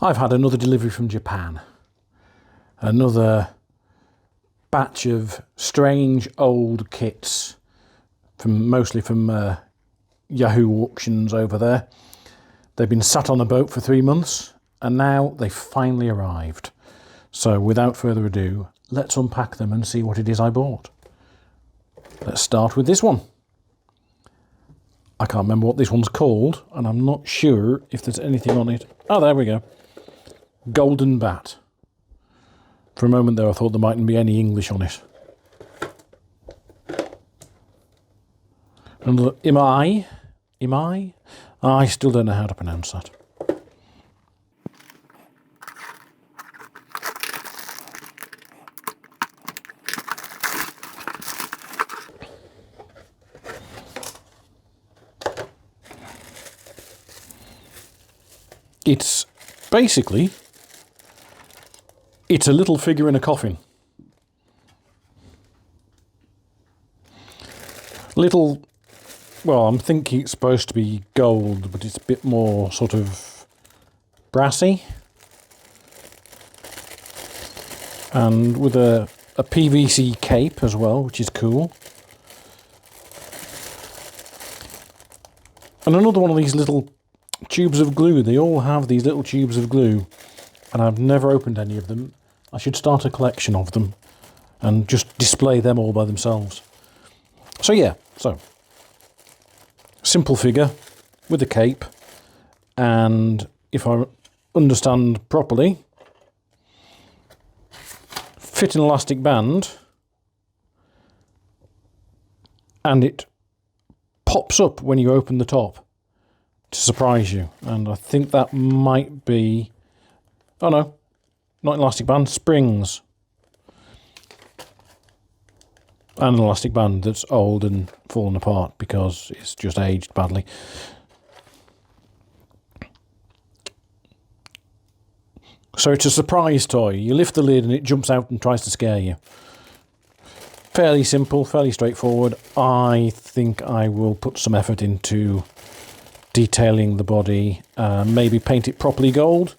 I've had another delivery from Japan. Another batch of strange old kits, mostly from Yahoo auctions over there. They've been sat on a boat for 3 months and now they finally arrived. So without further ado, let's unpack them and see what it is I bought. Let's start with this one. I can't remember what this one's called, and I'm not sure if there's anything on it. Oh, there we go. Golden Bat. For a moment there I thought there mightn't be any English on it. Another Imai? Imai? I still don't know how to pronounce that. It's basically, it's a little figure in a coffin. Little, well, I'm thinking it's supposed to be gold, but it's a bit more sort of brassy. And with a PVC cape as well, which is cool. And another one of these little tubes of glue. They all have these little tubes of glue, and I've never opened any of them. I should start a collection of them and just display them all by themselves. So yeah, simple figure with a cape, and if I understand properly, fit an elastic band, and it pops up when you open the top to surprise you. And I think that might be, oh no, not an elastic band, springs. And an elastic band that's old and fallen apart because it's just aged badly. So it's a surprise toy. You lift the lid and it jumps out and tries to scare you. Fairly simple, fairly straightforward. I think I will put some effort into detailing the body, maybe paint it properly gold.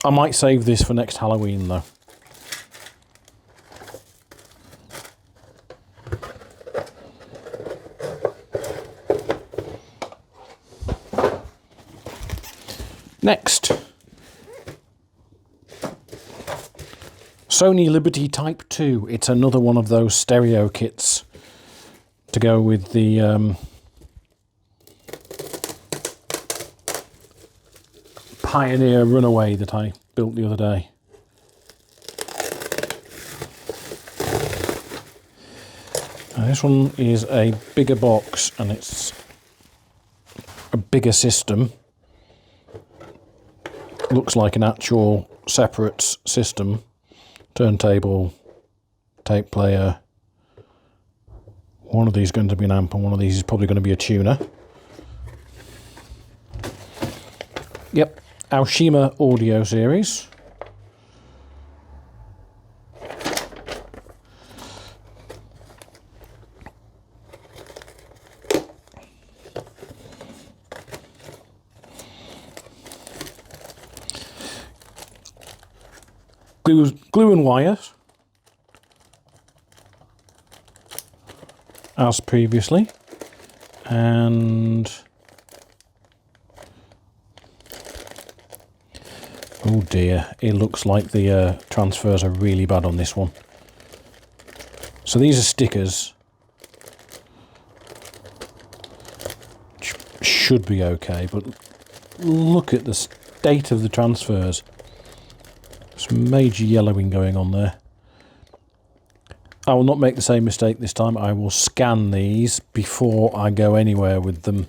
I might save this for next Halloween though. Next, Sony Liberty Type 2. It's another one of those stereo kits to go with the Pioneer Runaway that I built the other day. Now this one is a bigger box and it's a bigger system. Looks like an actual separate system. Turntable, tape player. One of these is going to be an amp and one of these is probably going to be a tuner. Yep, Aoshima audio series. Glue and wires, as previously, and oh dear, it looks like the transfers are really bad on this one. So these are stickers, which should be okay, but look at the state of the transfers. Some major yellowing going on there. I will not make the same mistake this time. I will scan these before I go anywhere with them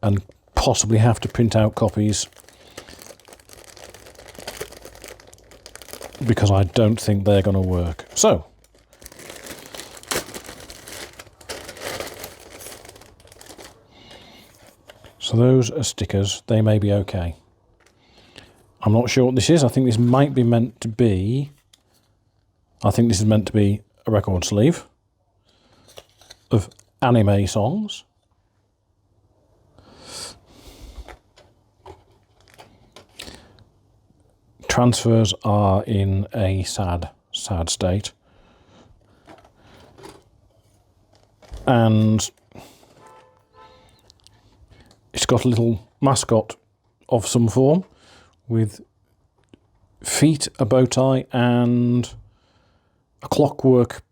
and possibly have to print out copies, because I don't think they're going to work. So, those are stickers. They may be okay. I'm not sure what this is. I think this might be meant to be... I think this is meant to be a record sleeve of anime songs. transfers are in a sad state. And it's got a little mascot of some form with feet, a bow tie, and a clockwork.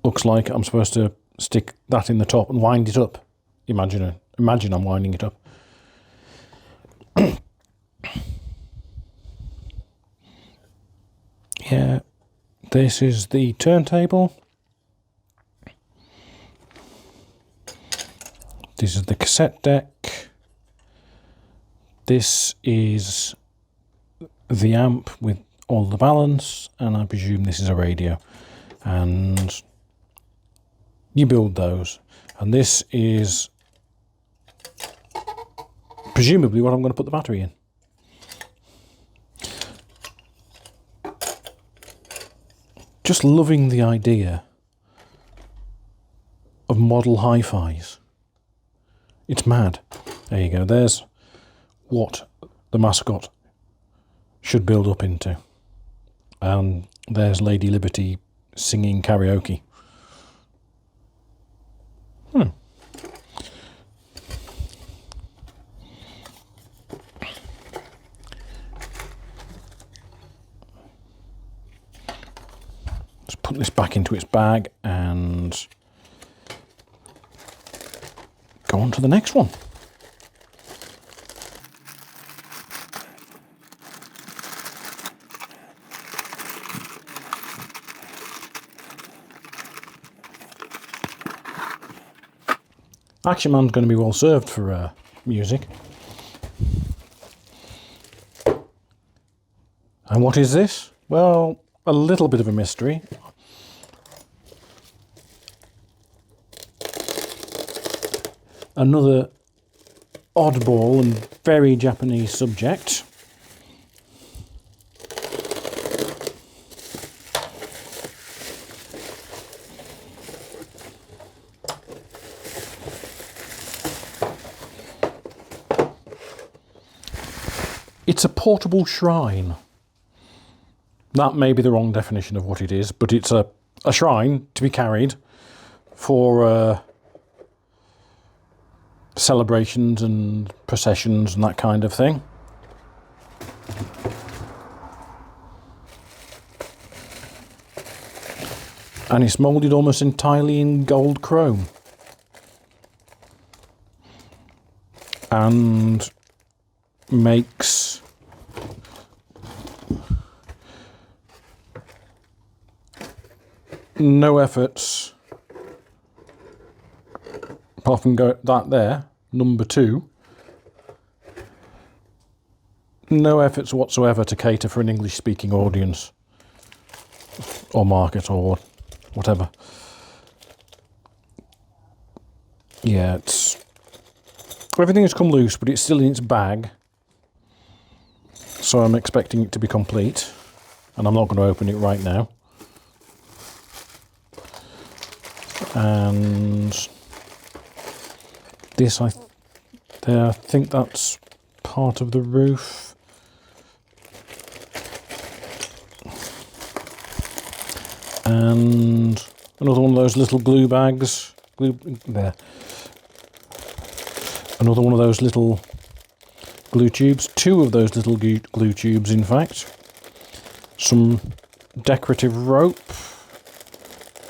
Looks like I'm supposed to stick that in the top and wind it up. Imagine I'm winding it up. Yeah, this is the turntable. This is the cassette deck. This is the amp with all the balance, and I presume this is a radio. And you build those. And this is presumably what I'm going to put the battery in. Just loving the idea of model HiFis. It's mad. There you go. There's what the mascot should build up into. And there's Lady Liberty singing karaoke. Let's put this back into its bag and go on to the next one. Action Man's going to be well served for music. And what is this? Well, a little bit of a mystery. Another oddball and very Japanese subject. It's a portable shrine. That may be the wrong definition of what it is, but it's a shrine to be carried for celebrations and processions and that kind of thing. And it's moulded almost entirely in gold chrome. And makes no efforts, apart from that there, number 2, no efforts whatsoever to cater for an English-speaking audience or market or whatever. Yeah, everything has come loose, but it's still in its bag, so I'm expecting it to be complete, and I'm not going to open it right now. And this, I think that's part of the roof. And another one of those little glue bags. There. Another one of those little glue tubes. 2 of those little glue tubes, in fact. Some decorative rope.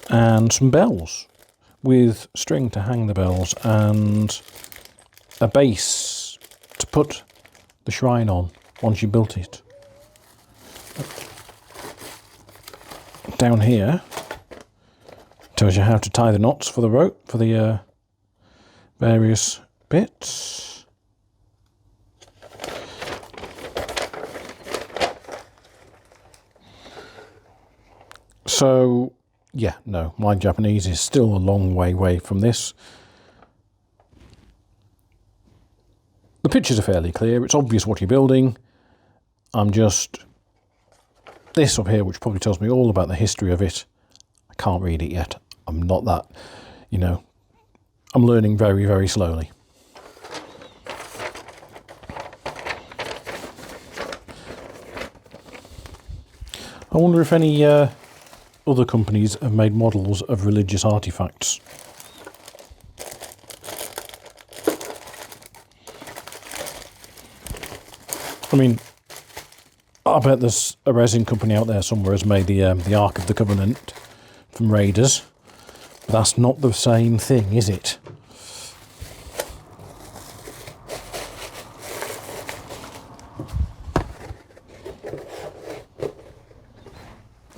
And some bells with string to hang the bells, and a base to put the shrine on once you built it. Down here tells you how to tie the knots for the rope, for the various bits. So yeah, no, my Japanese is still a long way away from this. The pictures are fairly clear. It's obvious what you're building. I'm just... this up here, which probably tells me all about the history of it. I can't read it yet. I'm not that, I'm learning very, very slowly. wonder if any other companies have made models of religious artifacts. I mean, I bet there's a resin company out there somewhere has made the Ark of the Covenant from Raiders. But that's not the same thing, is it?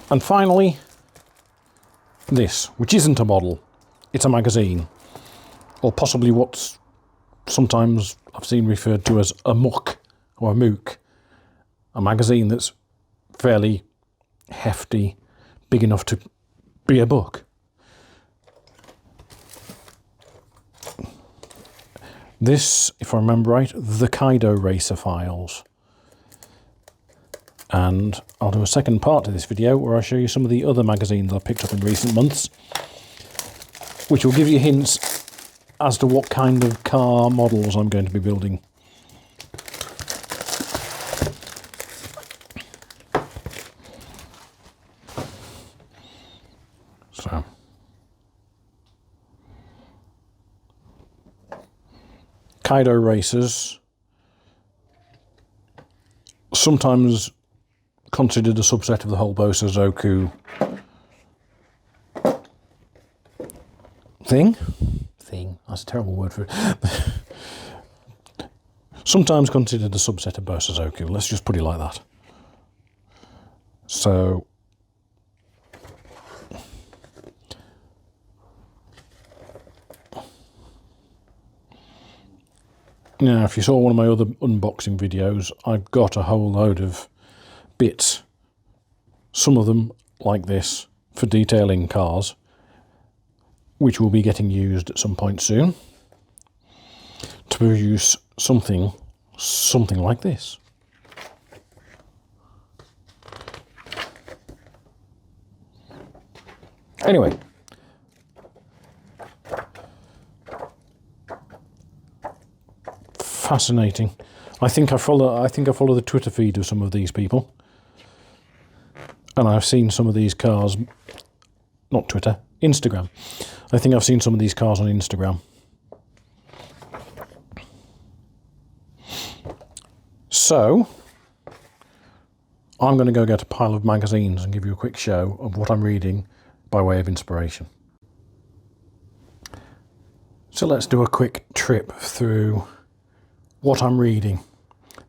And finally, this, which isn't a model, it's a magazine. Or possibly what's sometimes I've seen referred to as a Mook or a Mook. A magazine that's fairly hefty, big enough to be a book. This, if I remember right, the Kaido Racer files. And I'll do a second part to this video where I show you some of the other magazines I've picked up in recent months, which will give you hints as to what kind of car models I'm going to be building. So, Kaido Racers, sometimes considered a subset of the whole Bosozoku thing. That's a terrible word for it. Sometimes considered a subset of Bosozoku. Let's just put it like that. So, now, if you saw one of my other unboxing videos, I've got a whole load of bits, some of them like this, for detailing cars, which will be getting used at some point soon, to produce something like this. Anyway, fascinating. I think I follow the Twitter feed of some of these people. And I've seen some of these cars, not Twitter, Instagram. I think I've seen some of these cars on Instagram. So, I'm going to go get a pile of magazines and give you a quick show of what I'm reading by way of inspiration. So let's do a quick trip through what I'm reading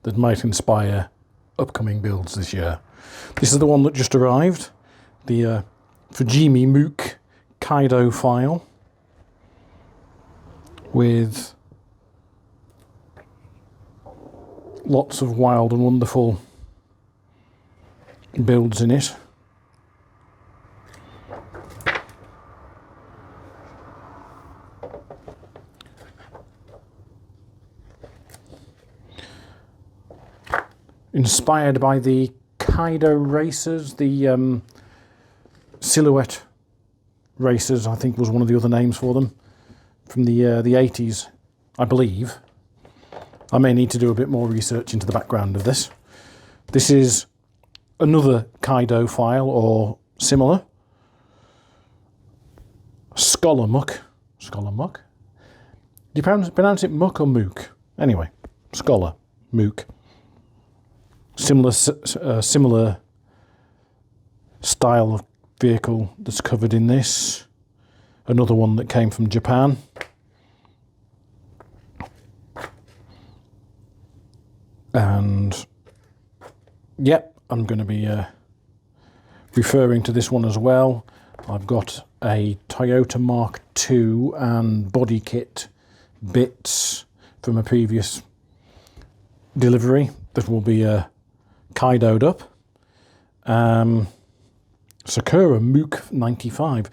that might inspire upcoming builds this year. This is the one that just arrived, the Fujimi Mook Kaido file with lots of wild and wonderful builds in it. Inspired by the Kaido Racers, the Silhouette Racers, I think was one of the other names for them, from the 80s, I believe. I may need to do a bit more research into the background of this. This is another Kaido file, or similar. Scholar Mook. Do you pronounce it Mook or Mook? Anyway, Scholar Mook. Similar style of vehicle that's covered in this. Another one that came from Japan. And yep, I'm going to be referring to this one as well. I've got a Toyota Mark II and body kit bits from a previous delivery that will be Kaido'd up. Sakura Mook 95.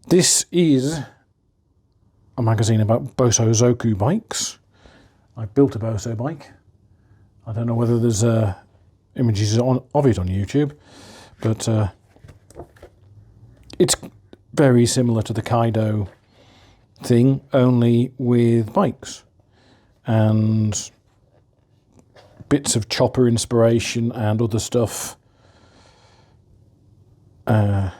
This is a magazine about Bosozoku bikes. I built a Boso bike. I don't know whether there's images of it on YouTube, but it's very similar to the Kaido thing, only with bikes and bits of chopper inspiration and other stuff Very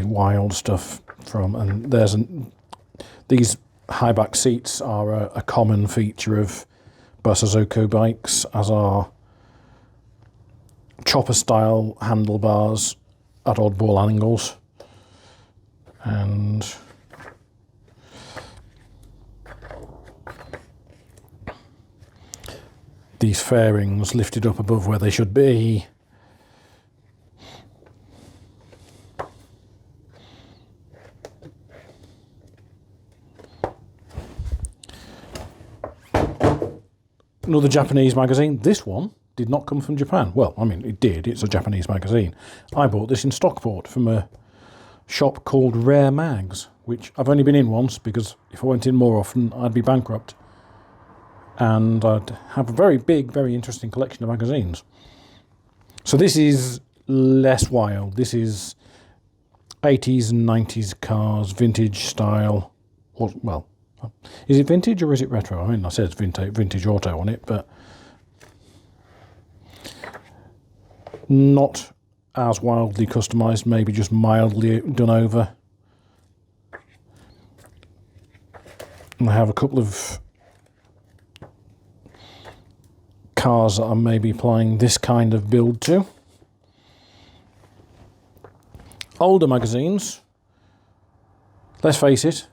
wild stuff from, and these high back seats are a common feature of Basazoko bikes, as are chopper style handlebars at oddball angles, and these fairings lifted up above where they should be. Another Japanese magazine. This one did not come from Japan. Well, I mean, it did. It's a Japanese magazine. I bought this in Stockport from a shop called Rare Mags, which I've only been in once because if I went in more often, I'd be bankrupt. And I'd have a very big, very interesting collection of magazines. So this is less wild. This is 80s and 90s cars, vintage style. Or, well, is it vintage or is it retro? I mean, I said it's vintage auto on it, but not as wildly customised, maybe just mildly done over. And I have a couple of cars that I'm maybe applying this kind of build to. Older magazines, let's face it,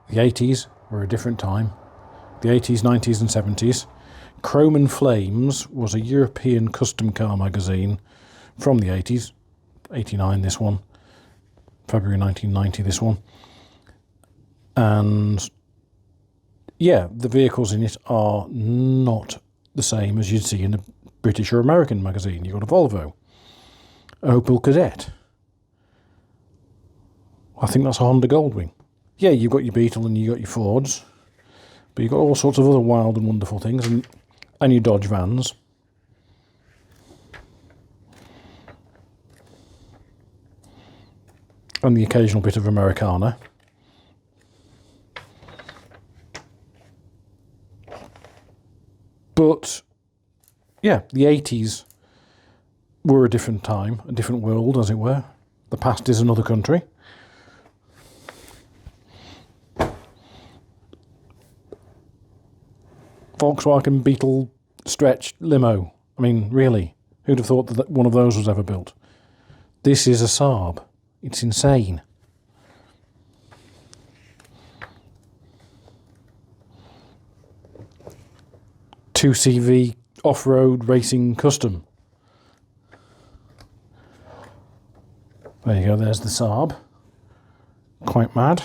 the 80s were a different time. The 80s, 90s and 70s. Chrome and Flames was a European custom car magazine from the 80s. 89 this one. February 1990 this one. And yeah, the vehicles in it are not the same as you'd see in a British or American magazine. You've got a Volvo, a Opel Kadett. I think that's a Honda Goldwing. Yeah, you've got your Beetle and you've got your Fords, but you've got all sorts of other wild and wonderful things, and your Dodge vans. And the occasional bit of Americana. But, yeah, the 80s were a different time, a different world, as it were. The past is another country. Volkswagen Beetle stretch limo. I mean, really, who'd have thought that one of those was ever built? This is a Saab. It's insane. Two CV off-road racing custom. There you go, there's the Saab. Quite mad.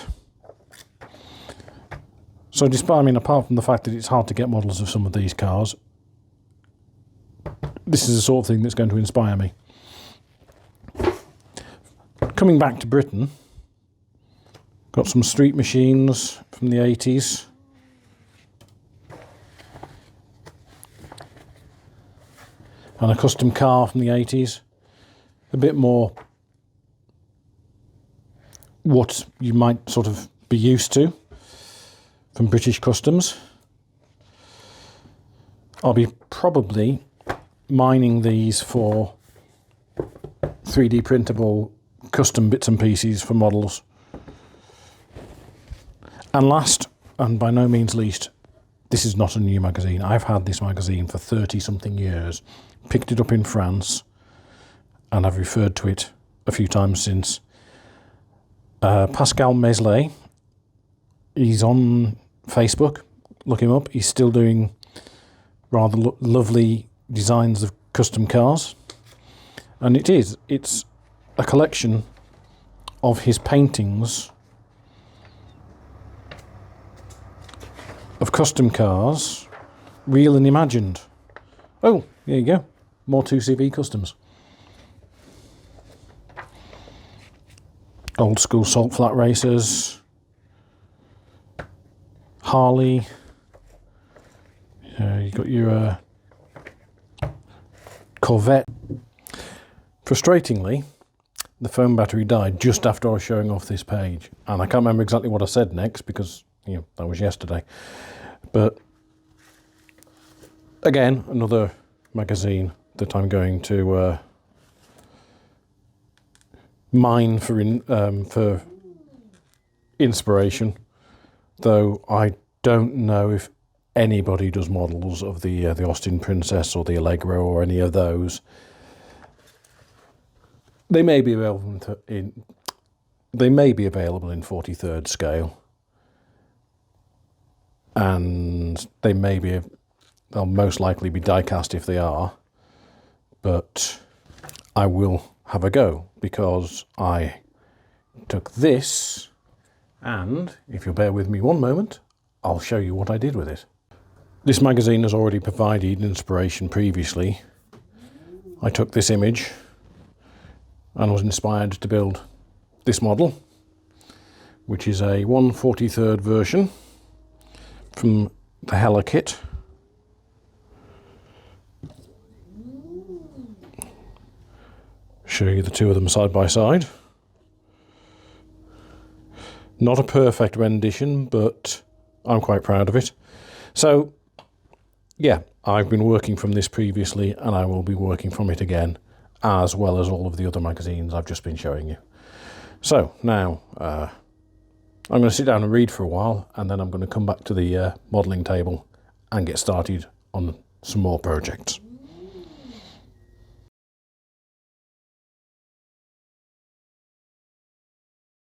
So despite, I mean, apart from the fact that it's hard to get models of some of these cars, this is the sort of thing that's going to inspire me. Coming back to Britain, got some street machines from the 80s. And a custom car from the 80s. A bit more what you might sort of be used to from British customs. I'll be probably mining these for 3D printable custom bits and pieces for models. And last, and by no means least, this is not a new magazine. I've had this magazine for 30-something years. Picked it up in France, and I've referred to it a few times since. Pascal Mesley, he's on Facebook. Look him up. He's still doing rather lovely designs of custom cars. And it's a collection of his paintings of custom cars, real and imagined. Oh, there you go. More 2CV customs. Old school salt flat racers. Harley. You got your Corvette. Frustratingly, the phone battery died just after I was showing off this page. And I can't remember exactly what I said next because, that was yesterday. But again, another magazine that I'm going to mine for inspiration, though I don't know if anybody does models of the Austin Princess or the Allegro or any of those. They may be available in 43rd scale, and they'll most likely be die-cast if they are, but I will have a go, because I took this, and if you'll bear with me one moment, I'll show you what I did with it. This magazine has already provided inspiration previously. I took this image and was inspired to build this model, which is a 1/43rd version from the Hella kit. Show you the two of them side by side. Not a perfect rendition, but I'm quite proud of it. So yeah, I've been working from this previously, and I will be working from it again, as well as all of the other magazines I've just been showing you. So now I'm going to sit down and read for a while, and then I'm going to come back to the modelling table and get started on some more projects.